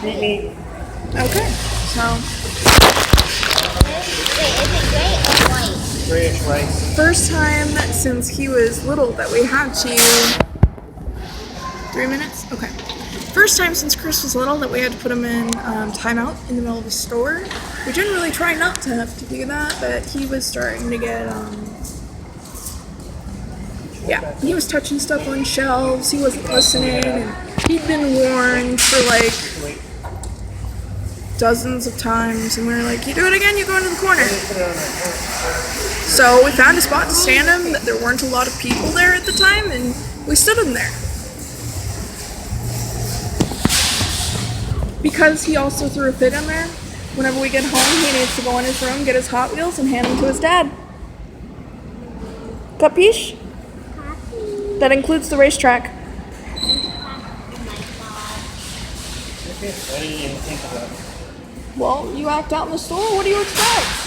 Meet. Okay, so Wait, is it gray or white? Grayish white. first time since he was little that we had to 3 minutes? Okay. First time since Chris was little that we had to put him in timeout in the middle of the store. We didn't really try not to have to do that, but he was starting to get, yeah, he was touching stuff on shelves, he wasn't listening, and he'd been warned for like dozens of times, and we were like, you do it again, you go into the corner. So we found a spot to stand him, that there weren't a lot of people there at the time, and we stood him there. Because he also threw a fit in there, whenever we get home, he needs to go in his room, get his Hot Wheels, and hand them to his dad. Capiche? That includes the racetrack. I didn't even think about it. Well, you act out in the store, what do you expect?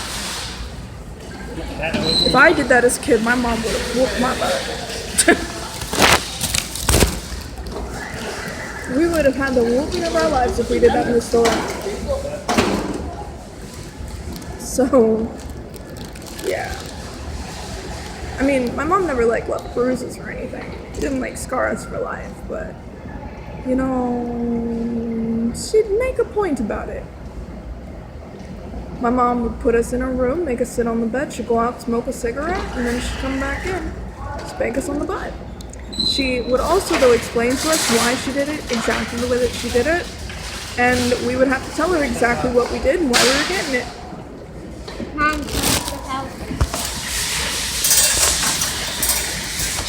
That was If I did that as a kid, my mom would have whooped my butt. We would have had the whooping of our lives if we did that in the store. So, yeah. I mean, my mom never left bruises or anything. She didn't scar us for life, but you know, she'd make a point about it. My mom would put us in a room, make us sit on the bed, she'd go out, smoke a cigarette, and then she'd come back in, spank us on the butt. She would also, though, explain to us why she did it, exactly the way that she did it, and we would have to tell her exactly what we did and why we were getting it. Mom, the house.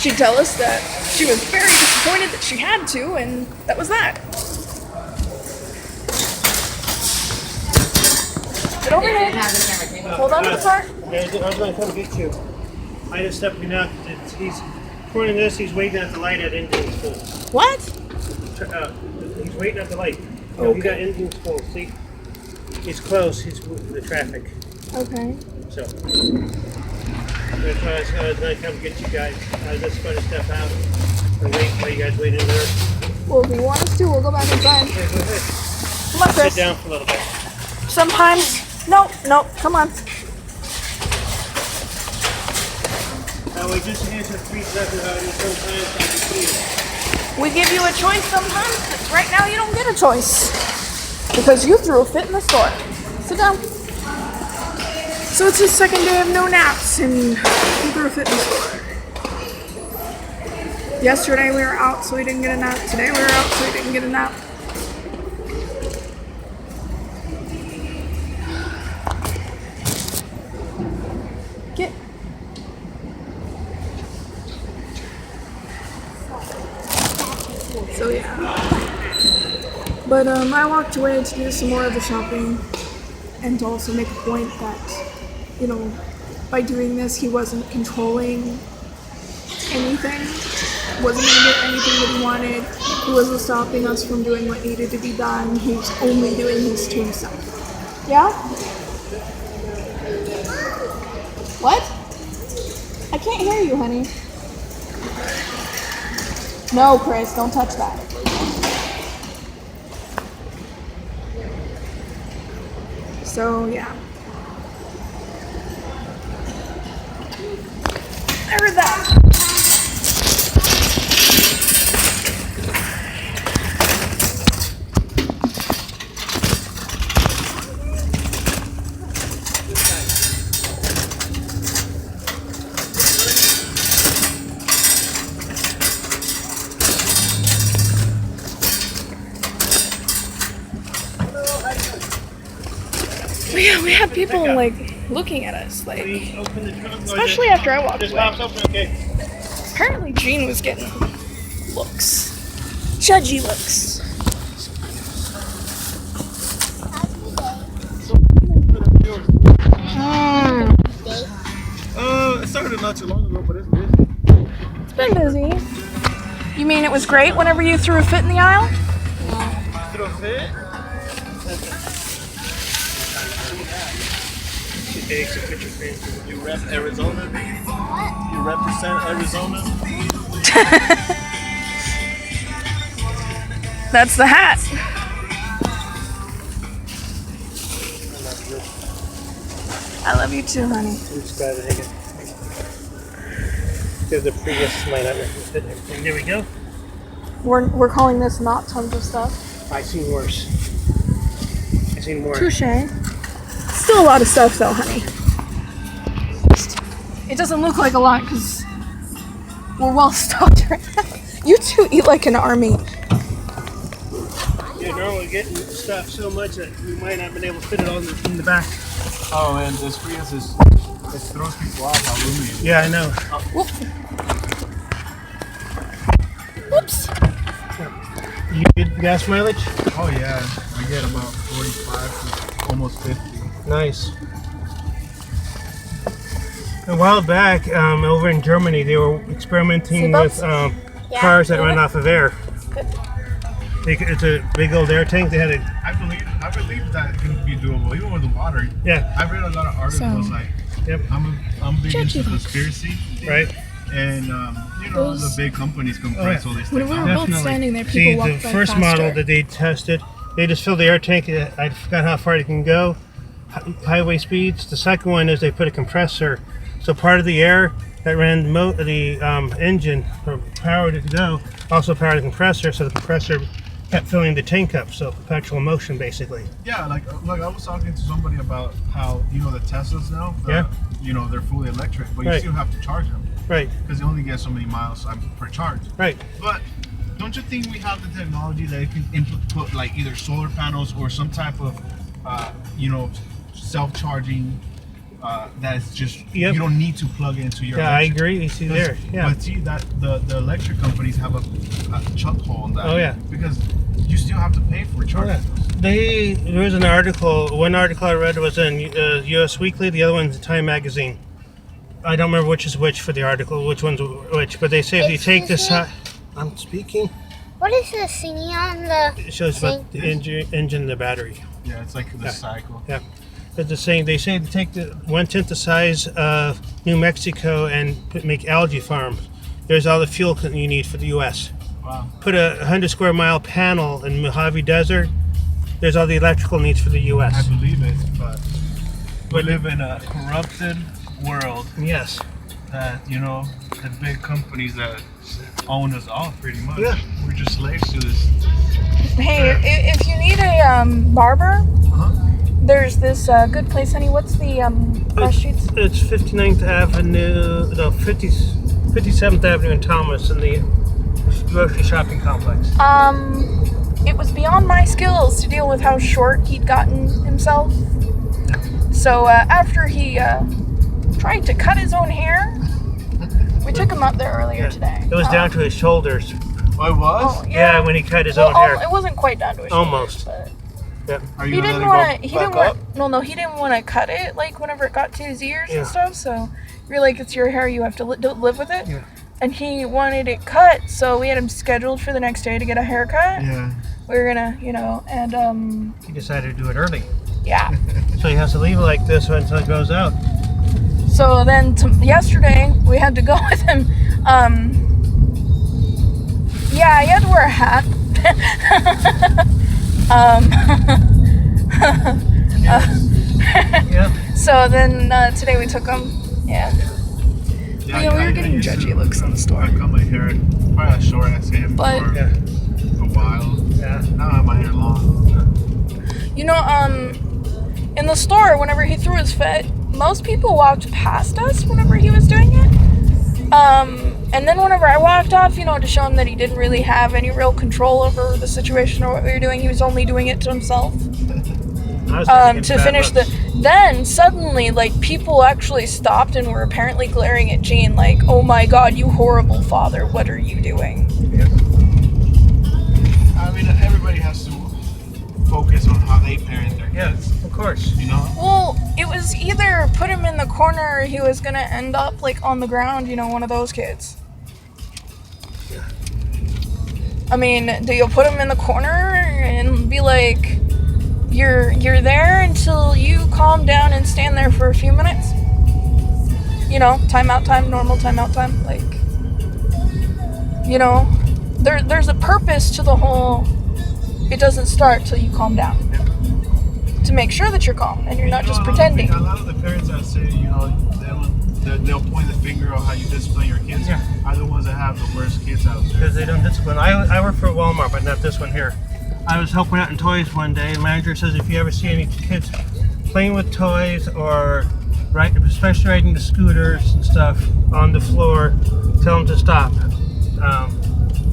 She'd tell us that she was very disappointed that she had to, and that was that. Get over here. Hold on to the cart. I was going to come get you. I just stepped me out. He's according to this, he's waiting at the light at Indian School. What? He's waiting at the light. No, he got Indian School. See, he's close. He's moving the traffic. Okay. So that's why I was going to come get you guys. I was just going to step out and wait while you guys wait in there. Well, if you want us to, we'll go back inside. Okay, go ahead. Come on, Chris. Sit down for a little bit. Sometimes. No, come on. We just answer 3 seconds out of sometimes I can see. We give you a choice sometimes, but right now you don't get a choice. Because you threw a fit in the store. Sit down. So it's his second day of no naps, and he threw a fit in the store. Yesterday we were out, so he didn't get a nap. Today we were out, so he didn't get a nap. Get. So yeah. But I walked away to do some more of the shopping and to also make a point that, you know, by doing this he wasn't controlling anything, wasn't going to get anything that he wanted, he wasn't stopping us from doing what needed to be done, he was only doing this to himself. Yeah? What? I can't hear you, honey. No, Chris, don't touch that. So, yeah. I heard that. But yeah, we had people looking at us, Please open the trunk. especially after I walked This away. box open, okay. Apparently Jean was getting looks. Judgy looks. It started not too long ago, but it's busy. It's been busy. You mean it was great whenever you threw a fit in the aisle? Throw a fit? She takes a picture frame. You rep Arizona? You represent Arizona? That's the hat. I love you too, honey. We just gotta take it. There's the Prius might not fit everything. There we go. We're calling this not tons of stuff. I've seen worse. I've seen more. Touche. Still a lot of stuff though, honey. It doesn't look like a lot because we're well stocked right now. You two eat like an army. Yeah, normally we're getting stuff so much that we might not have been able to fit it all in the back. Oh, and this Prius it throws people off how roomy it is. Yeah, I know. Whoops. You get gas mileage? Oh yeah, I get about 45 to almost 50. Nice. A while back, over in Germany, they were experimenting with cars that run off of air. It's a big old air tank. They had a I believe that can be doable, even with the water. yeah, I've read a lot of articles like yep, I'm big into conspiracy, right. and you know the big companies compress all these When things. we were out. both Definitely. standing there, See, people the walked by first faster. model that they tested, they just filled the air tank. I forgot how far it can go, highway speeds. The second one is they put a compressor, so part of the air that ran the engine or powered it to go also powered the compressor. So the compressor kept filling the tank up, so perpetual motion basically. Yeah, like I was talking to somebody about how the Teslas now, they're fully electric, but you Right. still have to charge them Right, because they only get so many miles per charge. right. But don't you think we have the technology that it can put like either solar panels or some type of, self-charging that's just Yep. you don't need to plug into your. Yeah, I electric. agree. You see there. Yeah. But see that the electric companies have a chuck hole in that. Oh, yeah. Because you still have to pay for charging those. There was an article. One article I read was in U.S. Weekly. The other one's in Time Magazine. I don't remember which is which for the article. Which one's which? But they say if you take this, I'm speaking. What is the thingy on the It shows about the engine, and the battery. Yeah, it's like the Yeah. cycle. Yeah, it's the same. They say to take the 1/10 the size of New Mexico and make algae farms. There's all the fuel you need for the U.S. Wow. Put a 100 square mile panel in Mojave Desert. There's all the electrical needs for the I U.S. believe it, but we live in a corrupted world Yes. that the big companies that own us all pretty much. Yeah. We're just slaves to this. Hey, if you need a barber, Huh? there's this good place, honey. What's the cross streets? It's 59th Avenue, no, 57th Avenue in Thomas in the grocery shopping complex. It was beyond my skills to deal with how short he'd gotten himself. So after he tried to cut his own hair, we took him up there earlier today. It was down to his shoulders. Oh, it was? Oh, Yeah, when he cut his well, own hair. it wasn't quite down to his Almost. shoulders, but Are he you didn't gonna want let to. it He go didn't back up? want. No, he didn't want to cut it. Like whenever it got to his ears Yeah. and stuff. So you're like, it's your hair. You have to live with it. Yeah. And he wanted it cut, so we had him scheduled for the next day to get a haircut. Yeah. We were gonna, and He decided to do it early. yeah. So he has to leave it like this until it goes out. So then yesterday we had to go with him. Yeah, he had to wear a hat. Yeah. So then today we took him. Yeah. Yeah, we were getting used judgy to- looks in the store. I cut my hair probably a short ass hair But- for Yeah. a while. Yeah. Now I have my hair long. In the store, whenever he threw his fit, most people walked past us whenever he was doing it. And then whenever I walked off, to show him that he didn't really have any real control over the situation or what we were doing, he was only doing it to himself. I was thinking To bad finish looks. then suddenly, people actually stopped and were apparently glaring at Gene like, oh my god, you horrible father, what are you doing? I mean, everybody has to focus on how they parent their Yeah, kids. of course. Well, it was either put him in the corner or he was gonna end up on the ground, one of those kids. I mean, do you put him in the corner and be like, you're there until you calm down and stand there for a few minutes? Timeout time, normal timeout time, there's a purpose to the whole, it doesn't start till you calm down. to make sure that you're calm and you're not just pretending. A lot of the parents that say, they'll point the finger on how you discipline your kids are the ones that have the worst kids out there. Because they don't discipline. I work for Walmart, but not this one here. I was helping out in toys one day. The manager says if you ever see any kids playing with toys or especially riding the scooters and stuff on the floor, tell them to stop.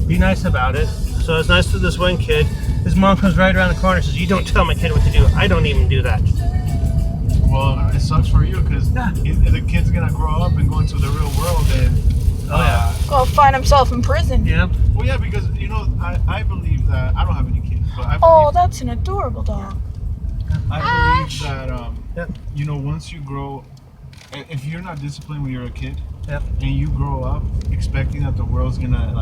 Be nice about it. So it's nice to this one kid. His mom comes right around the corner and says, "You don't tell my kid what to do." I don't even do that. Well, it sucks for you because the kid's gonna grow up and go into the real world and Go find himself in prison. Yeah. well, yeah, because I believe that I don't have any kids, but I Oh, believe, that's an adorable dog. I believe that once you grow, if you're not disciplined when you're a kid, and you grow up expecting that the world's gonna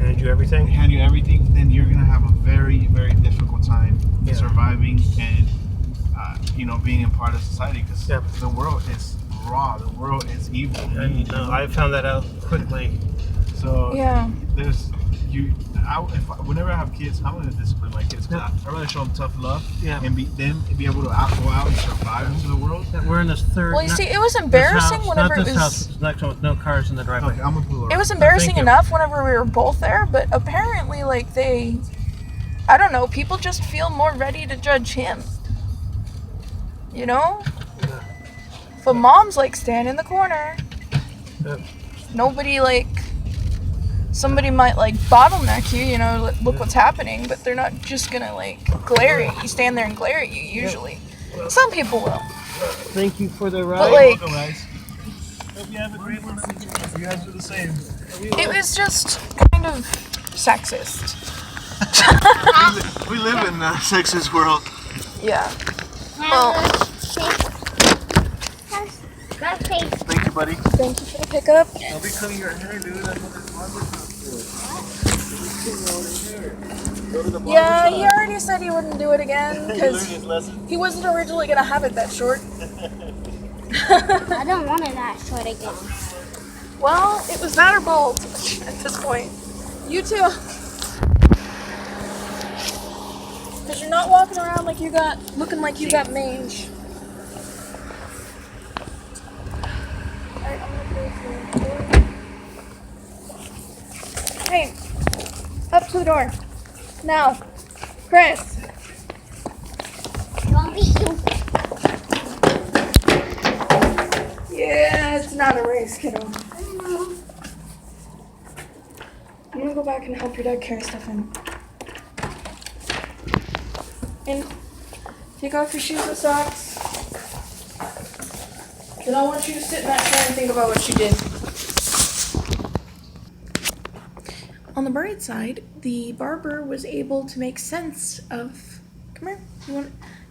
And do everything. hand you everything, then you're gonna have a very, very difficult time surviving and being a part of society because the world is raw, the world is evil. And I found that out quickly. So Yeah. there's whenever I have kids, I'm gonna discipline my kids. Cause I rather show them tough love and be able to go out and survive into the world. We're in this third. Well, you see, it was embarrassing whenever not it this was. house. It's next one with no cars in the driveway. Okay, I'm gonna pull It was embarrassing Thank you. enough whenever we were both there, but apparently, I don't know, people just feel more ready to judge him. You know? But mom's stand in the corner. Nobody, somebody might, bottleneck you, look what's happening, but they're not just gonna, glare at you, stand there and glare at you, usually. Some people will. Thank you for the ride. But, Welcome, guys. Hope you have a great one. You guys do the same. it was just kind of sexist. We live in a sexist world. Yeah. Well, Thank you, buddy. thank you for the pickup. I'll be cutting your hair, dude. That's what this barber shop. Yeah, he already said he wouldn't do it again because his lesson. he wasn't originally gonna have it that short. I don't want it that short again. Well, it was that or bald at this point. You too. Because you're not walking around looking like you got mange. Alright, I'm gonna go through the door. Hey, up to the door. Now, Chris. Don't be stupid. Yeah, it's not a race, kiddo. I'm gonna go back and help your dad carry stuff in. And take off your shoes and socks. Then I want you to sit in that chair and think about what you did. On the bright side, the barber was able to make sense of. Come here.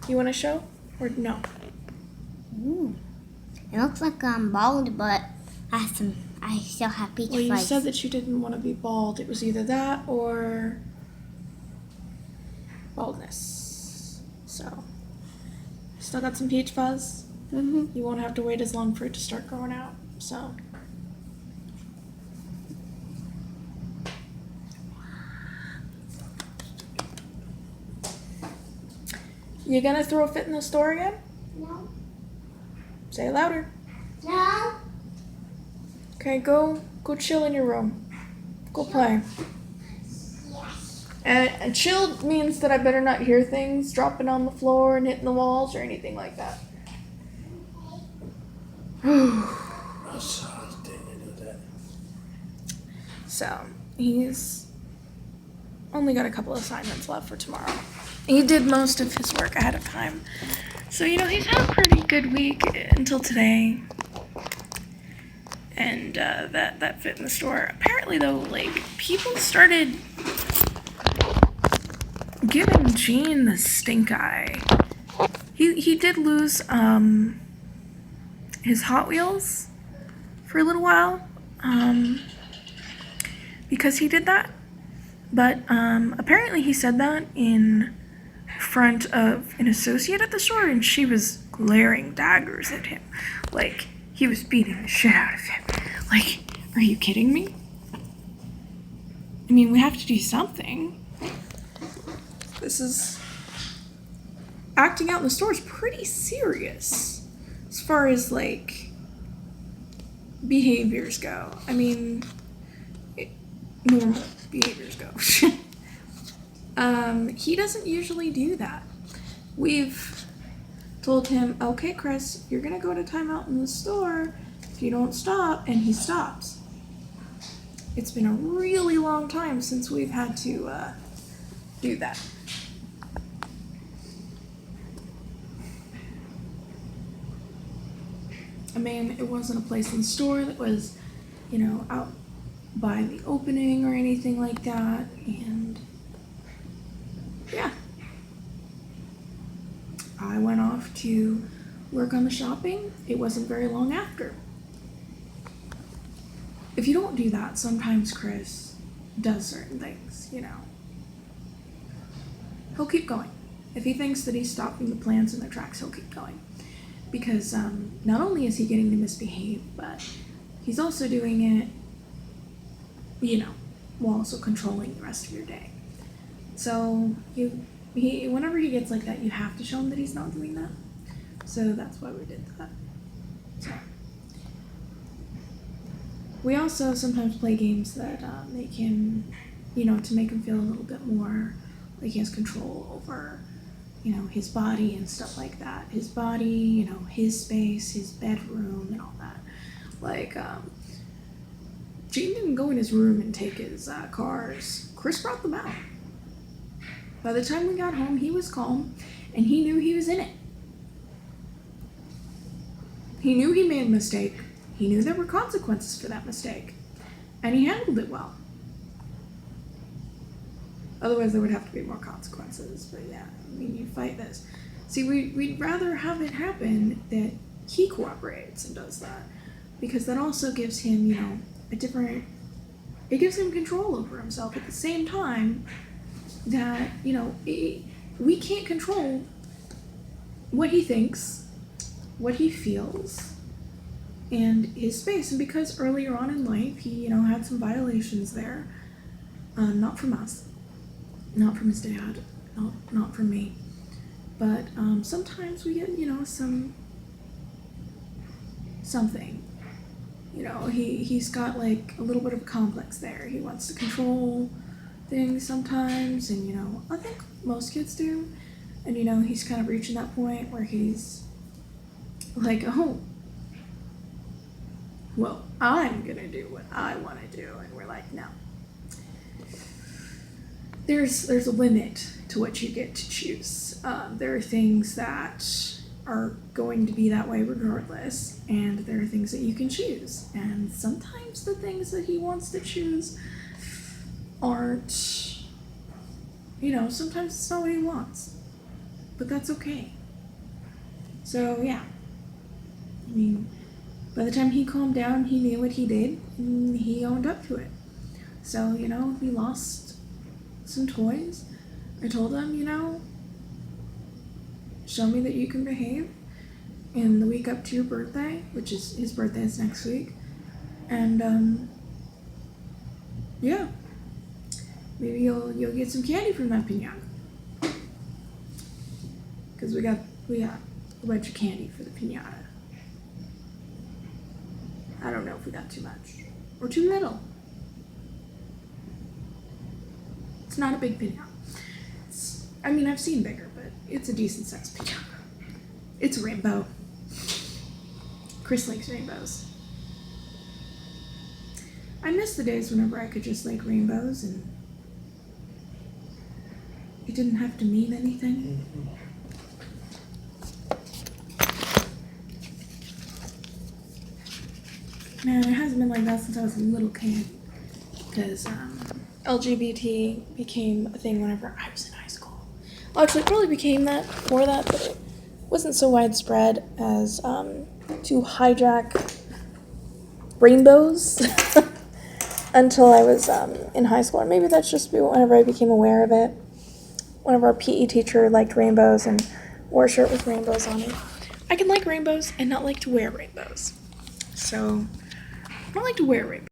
You want to show or no? It looks like I'm bald, but I still have peach Well, you fuzz. said that you didn't want to be bald. It was either that or baldness. So, still got some peach fuzz. Mm-hmm. You won't have to wait as long for it to start growing out. So, you gonna throw a fit in the store again? No. Say it louder. No. Okay, go chill in your room. Go play. Yes. And chill means that I better not hear things dropping on the floor and hitting the walls or anything like that. So, he's only got a couple assignments left for tomorrow. He did most of his work ahead of time. So, he's had a pretty good week until today. And that fit in the store. Apparently, though, people started giving Gene the stink eye. He did lose his Hot Wheels for a little while because he did that. But apparently he said that in front of an associate at the store, and she was glaring daggers at him. He was beating the shit out of him. Are you kidding me? I mean, we have to do something. This is acting out in the store is pretty serious as far as like behaviors go. I mean, normal behaviors go. He doesn't usually do that. We've told him, okay, Chris, you're gonna go to timeout in the store if you don't stop, and he stops. It's been a really long time since we've had to do that. I mean, it wasn't a place in the store that was, you know, out by the opening or anything like that, and yeah. I went off to work on the shopping. It wasn't very long after. If you don't do that, sometimes Chris does certain things, you know. He'll keep going. If he thinks that he's stopping the plants in their tracks, he'll keep going. Because not only is he getting to misbehave, but he's also doing it, you know, while also controlling the rest of your day. So whenever he gets like that, you have to show him that he's not doing that. So that's why we did that. So we also sometimes play games that make him, you know, to make him feel a little bit more like he has control over, you know, his body and stuff like that. His body, you know, his space, his bedroom, and all that. Like, Jaden didn't go in his room and take his cars. Chris brought them out. By the time we got home, he was calm, and he knew he was in it. He knew he made a mistake. He knew there were consequences for that mistake, and he handled it well. Otherwise, there would have to be more consequences, but yeah, I mean, you fight this. See, we'd rather have it happen that he cooperates and does that, because that also gives him, you know, it gives him control over himself at the same time that, you know, we can't control what he thinks, what he feels, and his space. And because earlier on in life, he, you know, had some violations there, not from us, not from his dad, not from me, but sometimes we get, you know, something. You know, he's got like a little bit of a complex there. He wants to control things sometimes, and, you know, I think most kids do. And, you know, he's kind of reaching that point where he's like, oh, well, I'm gonna do what I want to do. And we're like, no. There's a limit to what you get to choose. There are things that are going to be that way regardless, and there are things that you can choose. And sometimes the things that he wants to choose aren't, you know, sometimes it's not what he wants, but that's okay. So yeah, I mean, by the time he calmed down, he knew what he did, and he owned up to it. So, you know, we lost some toys. I told him, you know, show me that you can behave in the week up to your birthday, which is, his birthday is next week. And yeah, maybe you'll get some candy from that piñata, because we got a bunch of candy for the piñata. I don't know if we got too much or too little. It's not a big piñata. I mean, I've seen bigger, but it's a decent sized piñata. It's a rainbow. Chris likes rainbows. I miss the days whenever I could just like rainbows and it didn't have to mean anything. Man, it hasn't been like that since I was a little kid, because LGBT became a thing whenever I was in high school. Well, actually, it probably became that before that, but it wasn't so widespread as to hijack rainbows until I was in high school. Or maybe that's just whenever I became aware of it. Whenever our PE teacher liked rainbows and wore a shirt with rainbows on it. I can like rainbows and not like to wear rainbows. So, I don't like to wear rainbows.